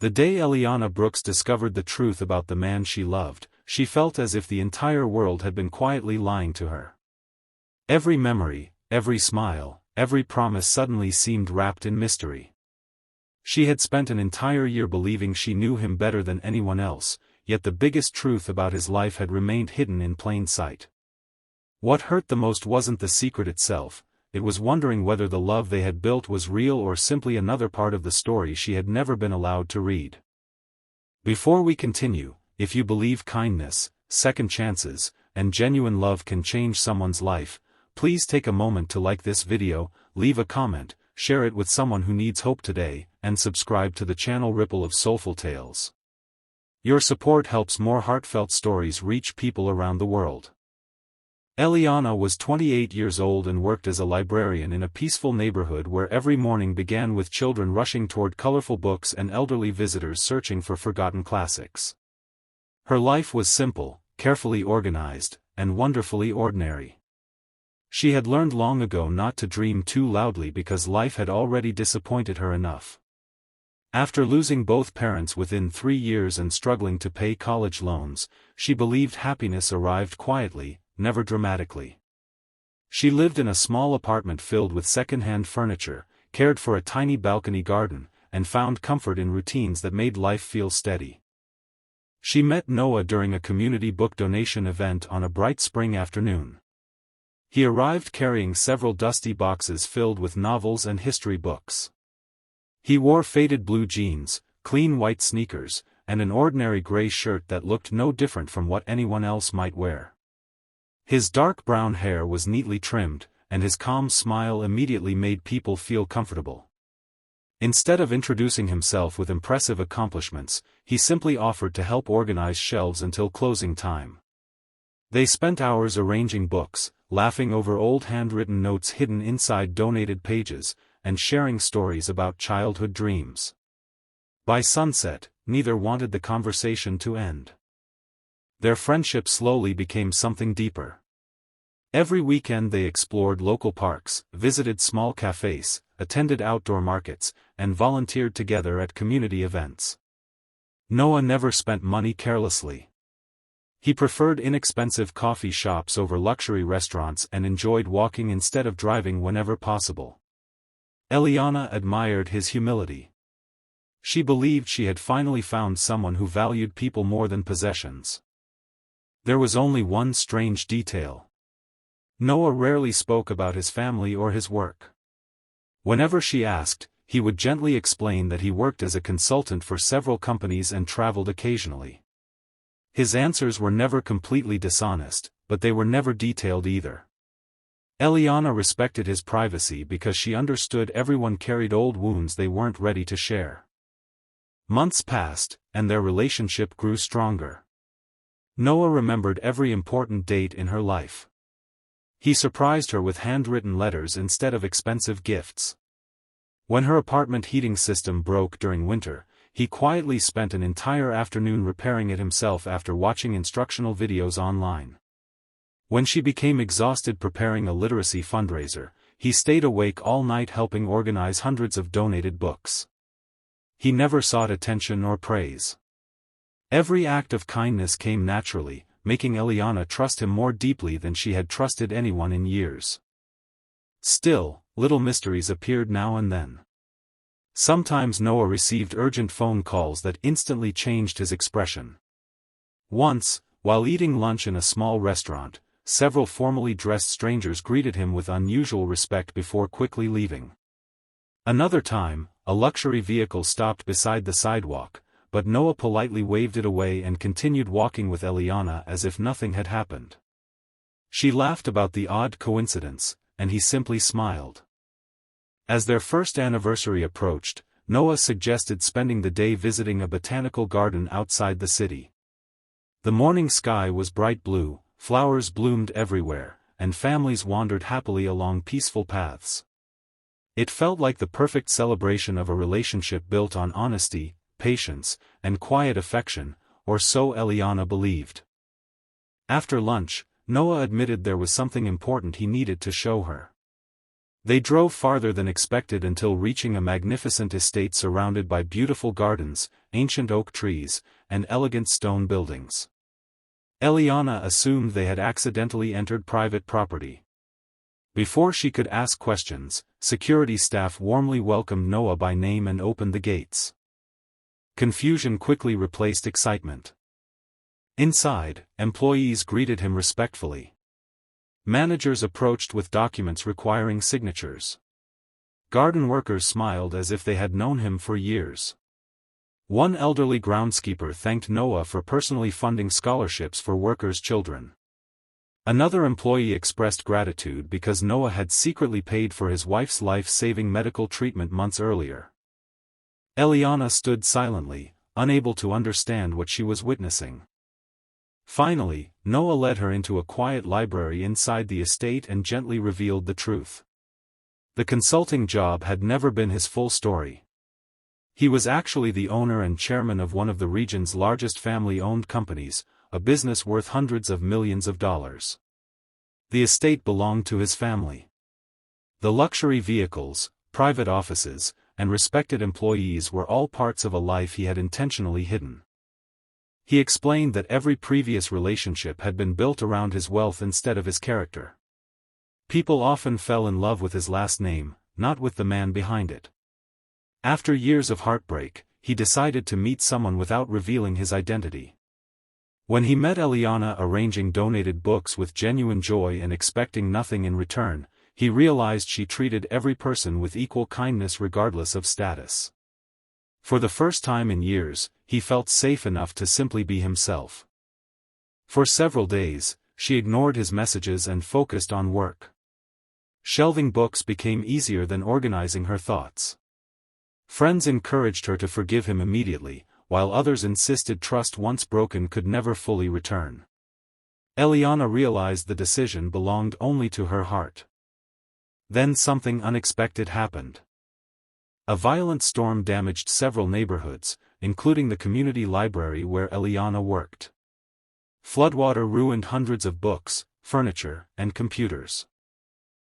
The day Eliana Brooks discovered the truth about the man she loved, she felt as if the entire world had been quietly lying to her. Every memory, every smile, every promise suddenly seemed wrapped in mystery. She had spent an entire year believing she knew him better than anyone else, yet the biggest truth about his life had remained hidden in plain sight. What hurt the most wasn't the secret itself, it was wondering whether the love they had built was real or simply another part of the story she had never been allowed to read. Before we continue, if you believe kindness, second chances, and genuine love can change someone's life, please take a moment to like this video, leave a comment, share it with someone who needs hope today, and subscribe to the channel Ripple of Soulful Tales. Your support helps more heartfelt stories reach people around the world. Eliana was 28 years old and worked as a librarian in a peaceful neighborhood where every morning began with children rushing toward colorful books and elderly visitors searching for forgotten classics. Her life was simple, carefully organized, and wonderfully ordinary. She had learned long ago not to dream too loudly because life had already disappointed her enough. After losing both parents within 3 years and struggling to pay college loans, she believed happiness arrived quietly, never dramatically. She lived in a small apartment filled with second-hand furniture, cared for a tiny balcony garden, and found comfort in routines that made life feel steady. She met Noah during a community book donation event on a bright spring afternoon. He arrived carrying several dusty boxes filled with novels and history books. He wore faded blue jeans, clean white sneakers, and an ordinary gray shirt that looked no different from what anyone else might wear. His dark brown hair was neatly trimmed, and his calm smile immediately made people feel comfortable. Instead of introducing himself with impressive accomplishments, he simply offered to help organize shelves until closing time. They spent hours arranging books, laughing over old handwritten notes hidden inside donated pages, and sharing stories about childhood dreams. By sunset, neither wanted the conversation to end. Their friendship slowly became something deeper. Every weekend they explored local parks, visited small cafes, attended outdoor markets, and volunteered together at community events. Noah never spent money carelessly. He preferred inexpensive coffee shops over luxury restaurants and enjoyed walking instead of driving whenever possible. Eliana admired his humility. She believed she had finally found someone who valued people more than possessions. There was only one strange detail. Noah rarely spoke about his family or his work. Whenever she asked, he would gently explain that he worked as a consultant for several companies and traveled occasionally. His answers were never completely dishonest, but they were never detailed either. Eliana respected his privacy because she understood everyone carried old wounds they weren't ready to share. Months passed, and their relationship grew stronger. Noah remembered every important date in her life. He surprised her with handwritten letters instead of expensive gifts. When her apartment heating system broke during winter, he quietly spent an entire afternoon repairing it himself after watching instructional videos online. When she became exhausted preparing a literacy fundraiser, he stayed awake all night helping organize hundreds of donated books. He never sought attention or praise. Every act of kindness came naturally, making Eliana trust him more deeply than she had trusted anyone in years. Still, little mysteries appeared now and then. Sometimes Noah received urgent phone calls that instantly changed his expression. Once, while eating lunch in a small restaurant, several formally dressed strangers greeted him with unusual respect before quickly leaving. Another time, a luxury vehicle stopped beside the sidewalk, but Noah politely waved it away and continued walking with Eliana as if nothing had happened. She laughed about the odd coincidence, and he simply smiled. As their first anniversary approached, Noah suggested spending the day visiting a botanical garden outside the city. The morning sky was bright blue, flowers bloomed everywhere, and families wandered happily along peaceful paths. It felt like the perfect celebration of a relationship built on honesty, patience, and quiet affection, or so Eliana believed. After lunch, Noah admitted there was something important he needed to show her. They drove farther than expected until reaching a magnificent estate surrounded by beautiful gardens, ancient oak trees, and elegant stone buildings. Eliana assumed they had accidentally entered private property. Before she could ask questions, security staff warmly welcomed Noah by name and opened the gates. Confusion quickly replaced excitement. Inside, employees greeted him respectfully. Managers approached with documents requiring signatures. Garden workers smiled as if they had known him for years. One elderly groundskeeper thanked Noah for personally funding scholarships for workers' children. Another employee expressed gratitude because Noah had secretly paid for his wife's life-saving medical treatment months earlier. Eliana stood silently, unable to understand what she was witnessing. Finally, Noah led her into a quiet library inside the estate and gently revealed the truth. The consulting job had never been his full story. He was actually the owner and chairman of one of the region's largest family-owned companies, a business worth hundreds of millions of dollars. The estate belonged to his family. The luxury vehicles, private offices, and respected employees were all parts of a life he had intentionally hidden. He explained that every previous relationship had been built around his wealth instead of his character. People often fell in love with his last name, not with the man behind it. After years of heartbreak, he decided to meet someone without revealing his identity. When he met Eliana arranging donated books with genuine joy and expecting nothing in return, he realized she treated every person with equal kindness regardless of status. For the first time in years, he felt safe enough to simply be himself. For several days, she ignored his messages and focused on work. Shelving books became easier than organizing her thoughts. Friends encouraged her to forgive him immediately, while others insisted trust once broken could never fully return. Eliana realized the decision belonged only to her heart. Then something unexpected happened. A violent storm damaged several neighborhoods, including the community library where Eliana worked. Floodwater ruined hundreds of books, furniture, and computers.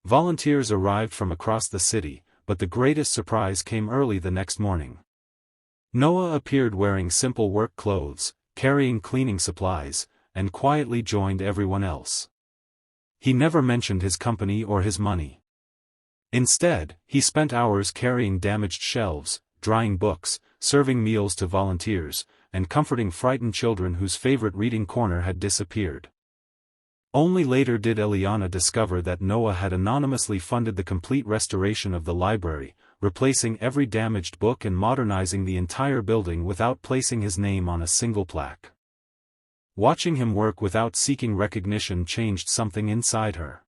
Volunteers arrived from across the city, but the greatest surprise came early the next morning. Noah appeared wearing simple work clothes, carrying cleaning supplies, and quietly joined everyone else. He never mentioned his company or his money. Instead, he spent hours carrying damaged shelves, drying books, serving meals to volunteers, and comforting frightened children whose favorite reading corner had disappeared. Only later did Eliana discover that Noah had anonymously funded the complete restoration of the library, replacing every damaged book and modernizing the entire building without placing his name on a single plaque. Watching him work without seeking recognition changed something inside her.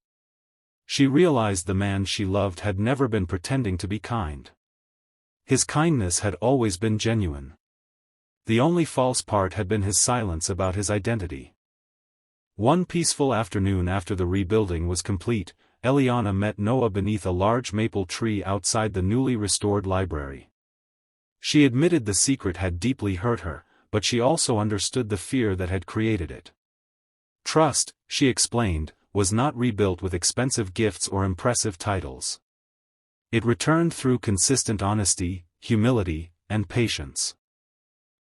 She realized the man she loved had never been pretending to be kind. His kindness had always been genuine. The only false part had been his silence about his identity. One peaceful afternoon after the rebuilding was complete, Eliana met Noah beneath a large maple tree outside the newly restored library. She admitted the secret had deeply hurt her, but she also understood the fear that had created it. Trust, she explained, was not rebuilt with expensive gifts or impressive titles. It returned through consistent honesty, humility, and patience.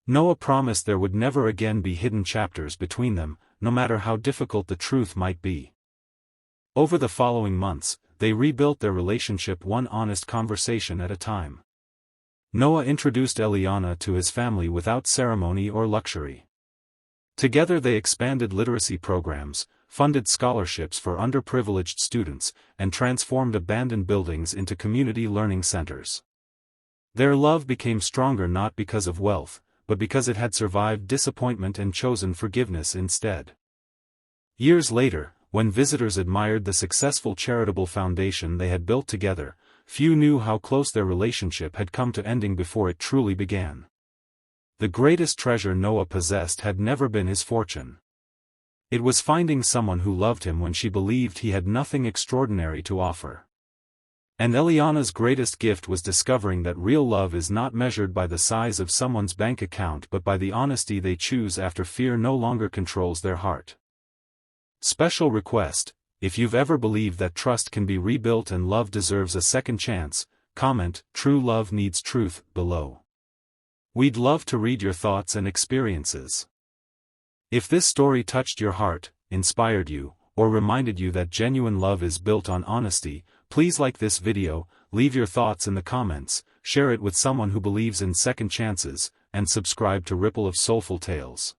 Noah promised there would never again be hidden chapters between them, no matter how difficult the truth might be. Over the following months, they rebuilt their relationship one honest conversation at a time. Noah introduced Eliana to his family without ceremony or luxury. Together they expanded literacy programs, funded scholarships for underprivileged students, and transformed abandoned buildings into community learning centers. Their love became stronger not because of wealth, but because it had survived disappointment and chosen forgiveness instead. Years later, when visitors admired the successful charitable foundation they had built together, few knew how close their relationship had come to ending before it truly began. The greatest treasure Noah possessed had never been his fortune. It was finding someone who loved him when she believed he had nothing extraordinary to offer. And Eliana's greatest gift was discovering that real love is not measured by the size of someone's bank account but by the honesty they choose after fear no longer controls their heart. Special request: If you've ever believed that trust can be rebuilt and love deserves a second chance, comment, "True love needs truth," below. We'd love to read your thoughts and experiences. If this story touched your heart, inspired you, or reminded you that genuine love is built on honesty, please like this video, leave your thoughts in the comments, share it with someone who believes in second chances, and subscribe to Ripple of Soulful Tales.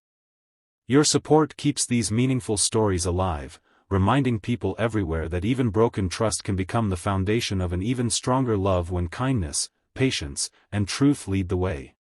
Your support keeps these meaningful stories alive, reminding people everywhere that even broken trust can become the foundation of an even stronger love when kindness, patience, and truth lead the way.